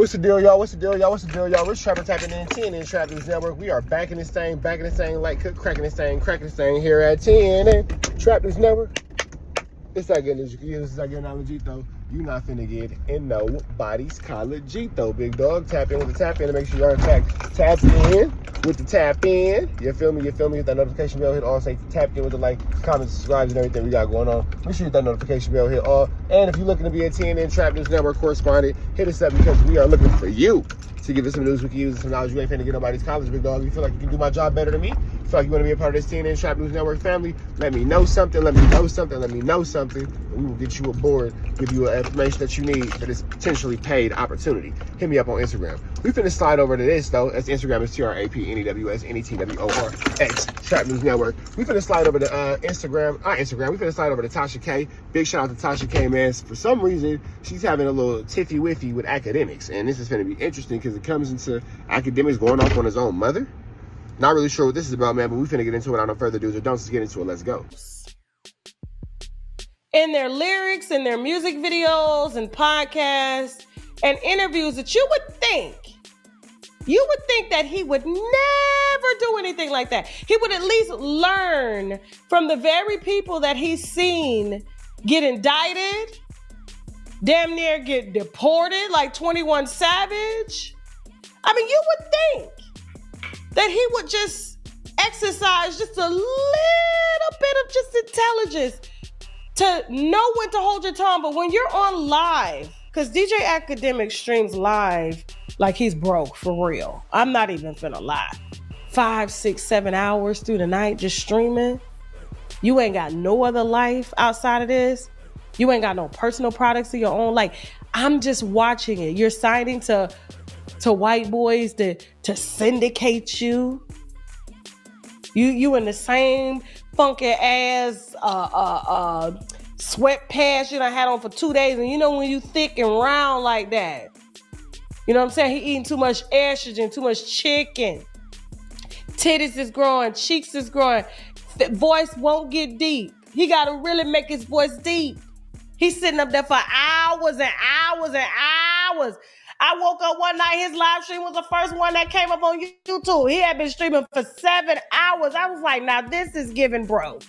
What's the deal, y'all? What's the deal, y'all? What's the deal, y'all? We're Trapper tapping in 10 in Trap News Network. We are back in this thing, light cook, cracking this thing here at 10 in Trap News Network. It's not getting this. It's not getting on though. You not finna get in nobody's college though, big dog. Tap in with the tap in to make sure you're in fact tapped in with the tap in. You feel me? Hit that notification bell, hit all, say tapped in with the like, comments, subscribes, and everything we got going on. Make sure you hit that notification bell, hit all. And if you're looking to be a 10 in Trap News Network correspondent, hit us up because we are looking for you to give us some news we can use, some knowledge. You ain't finna get nobody's college, big dog. You feel like you can do my job better than me? You feel like you want to be a part of this 10 in Trap News Network family? Let me know something. And we will get you aboard, give you information that you need that is potentially paid opportunity. Hit me up on Instagram. We finna slide over to this though. That's Instagram is TRAPNEWSNETWORX Trap News Network. We finna slide over to Instagram. We finna slide over to Tasha K. Big shout out to Tasha K, man. For some reason, she's having a little tiffy-whiffy with Akademiks, and this is gonna be interesting because it comes into Akademiks going off on his own mother. Not really sure what this is about, man, but we finna get into it. Without no further ado or don'ts, let's get into it. Let's go. In their lyrics and their music videos and podcasts and interviews that you would think that he would never do anything like that. He would at least learn from the very people that he's seen get indicted, damn near get deported like 21 Savage. I mean, you would think that he would just exercise just a little bit of just intelligence to know when to hold your tongue. But when you're on live, because DJ Akademiks streams live like he's broke for real. I'm not even finna lie. 5, 6, 7 hours through the night just streaming. You ain't got no other life outside of this. You ain't got no personal products of your own. Like, I'm just watching it. You're signing to white boys to syndicate you. You in the same funky ass sweatpants you done had on for 2 days, and you know when you thick and round like that, you know what I'm saying? He eating too much estrogen, too much chicken. Titties is growing, cheeks is growing, voice won't get deep. He gotta really make his voice deep. He's sitting up there for hours and hours and hours. I woke up one night, his live stream was the first one that came up on YouTube. He had been streaming for 7 hours. I was like, now this is giving broke.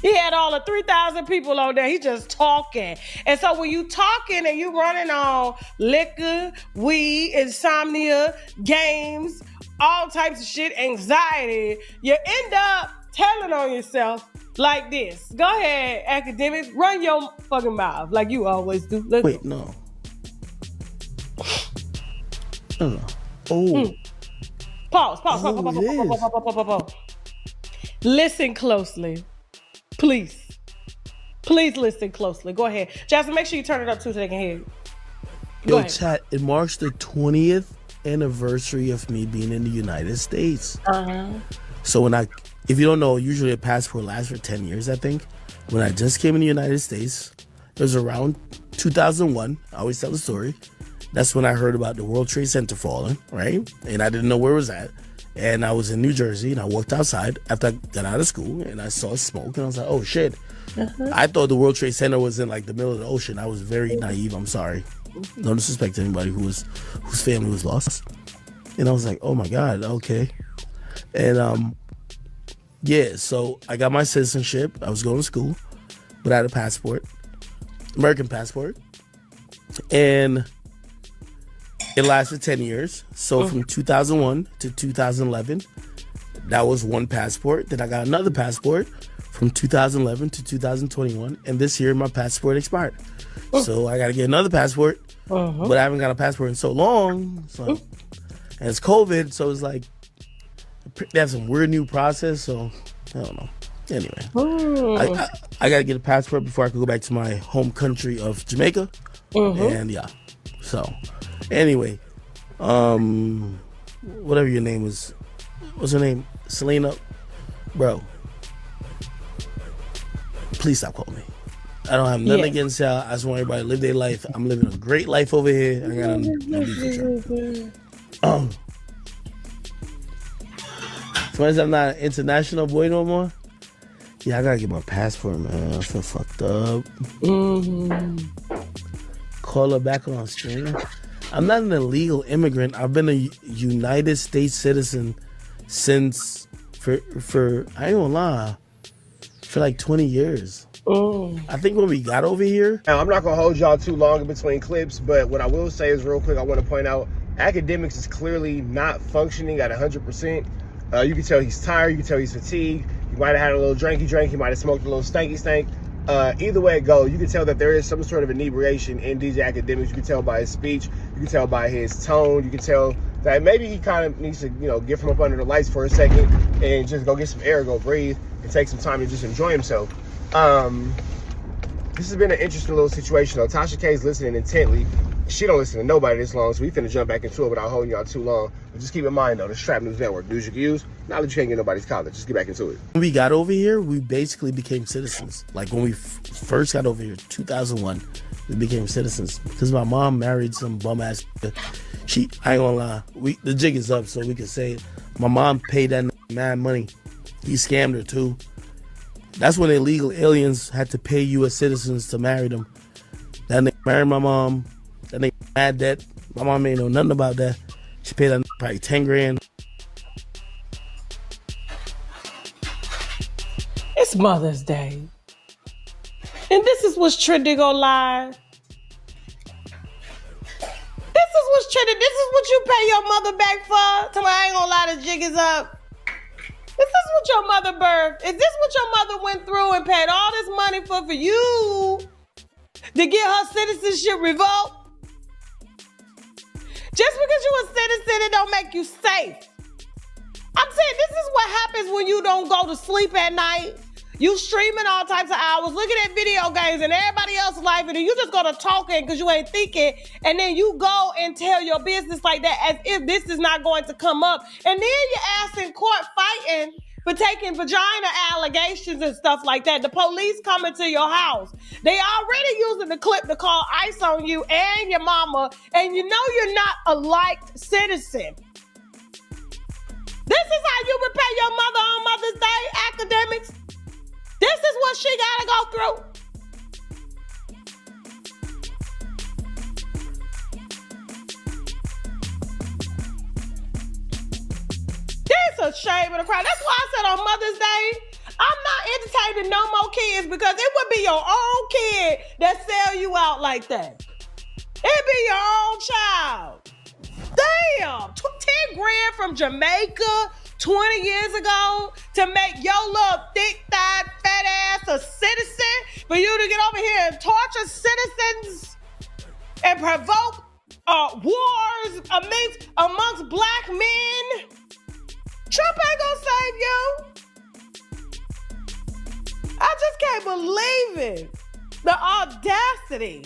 He had all the 3,000 people on there. He just talking. And so when you talking and you running on liquor, weed, insomnia, games, all types of shit, anxiety, you end up telling on yourself like this. Go ahead, Akademiks, run your fucking mouth like you always do. Wait, no. Oh. Pause. Listen closely. Please listen closely. Go ahead. Jasmine, make sure you turn it up too so they can hear you. Go ahead. Chat, it marks the 20th anniversary of me being in the United States. So if you don't know, usually a passport lasts for 10 years, I think. When I just came in the United States, it was around 2001. I always tell the story. That's when I heard about the World Trade Center falling, right? And I didn't know where it was at. And I was in New Jersey, and I walked outside after I got out of school, and I saw smoke, and I was like, oh, shit. I thought the World Trade Center was in, like, the middle of the ocean. I was very naive. I'm sorry. No disrespect to anybody whose family was lost. And I was like, oh, my God, okay. And, yeah, so I got my citizenship. I was going to school, but I had a passport, American passport. And it lasted 10 years. So from 2001 to 2011, that was one passport. Then I got another passport from 2011 to 2021. And this year, my passport expired. So I got to get another passport. But I haven't got a passport in so long. So, and it's COVID. So it's like, they have some weird new process. So I don't know. Anyway, I got to get a passport before I could go back to my home country of Jamaica. And yeah, so... Anyway, whatever your name is, what's her name? Selena, bro. Please stop calling me. I don't have nothing against y'all. I just want everybody to live their life. I'm living a great life over here. I got no beef with y'all. So I'm not an international boy no more. Yeah, I gotta get my passport, man. I feel fucked up. Call her back on stream. I'm not an illegal immigrant. I've been a United States citizen since for I ain't gonna lie, for like 20 years. I think when we got over here. Now, I'm not gonna hold y'all too long in between clips, but what I will say is real quick, I want to point out Akademiks is clearly not functioning at 100%. You can tell he's tired, you can tell he's fatigued. He might have had a little drinky drink, he might have smoked a little stanky stank. Either way it goes, you can tell that there is some sort of inebriation in DJ Akademiks. You can tell by his speech, you can tell by his tone, you can tell that maybe he kind of needs to, get from up under the lights for a second and just go get some air, go breathe, and take some time to just enjoy himself. This has been an interesting little situation though. Tasha K's listening intently. She don't listen to nobody this long, so we finna jump back into it without holding y'all too long. But just keep in mind though, the Trap News Network, news you can use, knowledge you can't get nobody's college. Just get back into it. When we got over here, we basically became citizens. Like when we first got over here, 2001, we became citizens because my mom married some bum ass. I ain't gonna lie, the jig is up, so we can say it. My mom paid that mad money. He scammed her too. That's when illegal aliens had to pay U.S. citizens to marry them. That nigga married my mom. That nigga mad that. My mom ain't know nothing about that. She paid that probably 10 grand. It's Mother's Day. And this is what's trending online. This is what's trending. This is what you pay your mother back for. Tell me I ain't gonna lie, the jig is up. Is this what your mother birthed? Is this what your mother went through and paid all this money for you to get her citizenship revoked? Just because you're a citizen, it don't make you safe. I'm saying this is what happens when you don't go to sleep at night. You streaming all types of hours, looking at video games and everybody else's life, and then you just go to talking because you ain't thinking, and then you go and tell your business like that as if this is not going to come up. And then your ass in court fighting for taking vagina allegations and stuff like that. The police coming to your house. They already using the clip to call ICE on you and your mama, and you know you're not a liked citizen. This is how you repay your mother on Mother's Day, Akademiks. This is what she gotta go through. This a shame of the crowd. That's why I said on Mother's Day, I'm not entertaining no more kids because it would be your own kid that sell you out like that. It'd be your own child. Damn, 10 grand from Jamaica 20 years ago to make your little thick-thighed, fat ass a citizen, for you to get over here and torture citizens and provoke wars amongst black men. Trump ain't gonna save you. I just can't believe it. The audacity.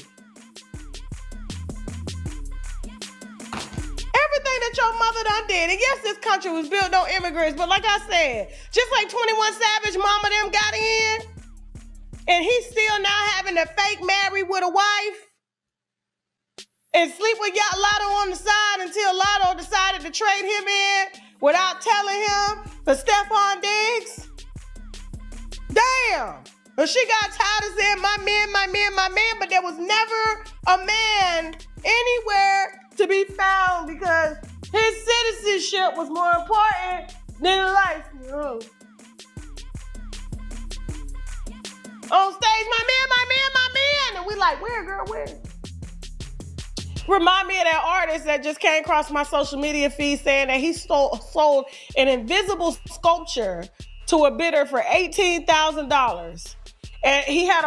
Everything that your mother done did. And yes, this country was built on immigrants, but like I said, just like 21 Savage, mama them got in, and he's still now having to fake marry with a wife and sleep with Lotto on the side until Lotto decided to trade him in without telling him for Stephon Diggs. Damn. But she got tired of saying my man, but there was never a man anywhere to be found because his citizenship was more important than life. Oh. On stage, my man. And we like, where, girl, where? Remind me of that artist that just came across my social media feed saying that he sold an invisible sculpture to a bidder for $18,000. And he had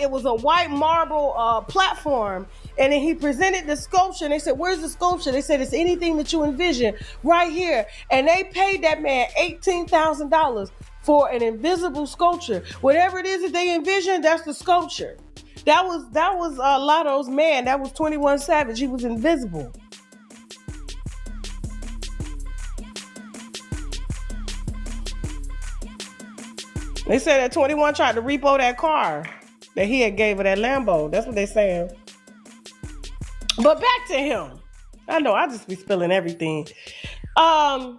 it was a white marble platform. And then he presented the sculpture and they said, where's the sculpture? They said, it's anything that you envision right here. And they paid that man $18,000 for an invisible sculpture. Whatever it is that they envisioned, that's the sculpture. That was Lotto's man. That was 21 Savage. He was invisible. They said that 21 tried to repo that car that he had gave her, that Lambo. That's what they saying. But back to him. I know I just be spilling everything. To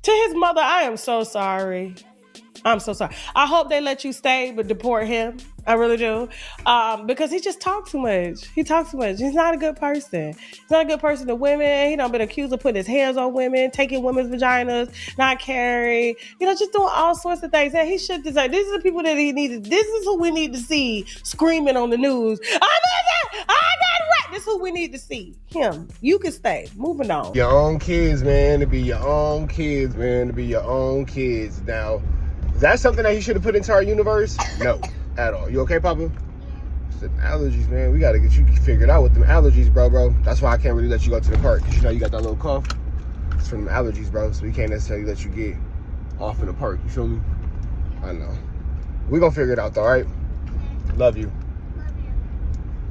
his mother, I am so sorry. I'm so sorry. I hope they let you stay, but deport him. I really do. Because he just talks too much. He talks too much. He's not a good person. He's not a good person to women. He done been accused of putting his hands on women, taking women's vaginas, not caring, just doing all sorts of things. And he should decide, these are the people that he needed. This is who we need to see screaming on the news. I got right. This is who we need to see. Him. You can stay. Moving on. Your own kids, man. To be your own kids, man. To be your own kids. Now, is that something that he should have put into our universe? No, at all. You okay, Papa? Said allergies, man. We got to get you figured out with them allergies, bro. That's why I can't really let you go to the park, because you got that little cough. It's from the allergies, bro. So we can't necessarily let you get off in the park. You feel me? I know. We gonna figure it out, though, all right? Love you.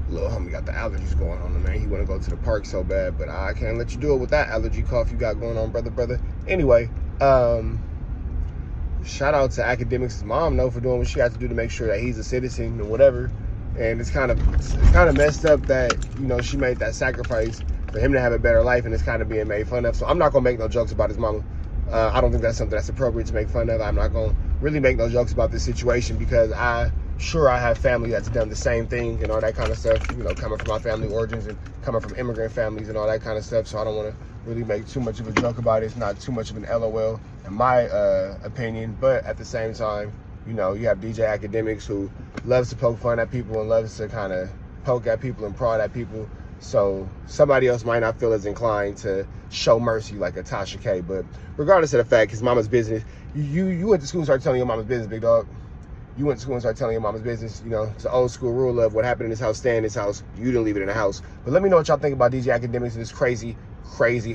Little homie got the allergies going on, man. He want to go to the park so bad, but I can't let you do it with that allergy cough you got going on, brother. Anyway, shout out to Akademiks' mom, though, for doing what she had to do to make sure that he's a citizen or whatever. And it's kind of messed up that, she made that sacrifice for him to have a better life, and it's kind of being made fun of. So I'm not going to make no jokes about his mama. I don't think that's something that's appropriate to make fun of. I'm not going to really make no jokes about this situation, because I have family that's done the same thing and all that kind of stuff, coming from my family origins and coming from immigrant families and all that kind of stuff. So I don't want to really make too much of a joke about it. It's not too much of an LOL in my opinion. But at the same time, you have DJ Akademiks, who loves to poke fun at people and loves to kind of poke at people and prod at people. So somebody else might not feel as inclined to show mercy like a Tasha K. But regardless of the fact, his mama's business, you went to school and started telling your mama's business, big dog. You went to school and started telling your mama's business. It's an old school rule of what happened in this house, stay in this house. You didn't leave it in the house. But let me know what y'all think about DJ Akademiks in this crazy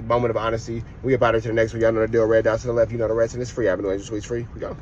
moment of honesty. We up out here to the next one. Y'all know the deal. Red down to the left. You know the rest. And it's free. Avenue Angel Sweets free. We go.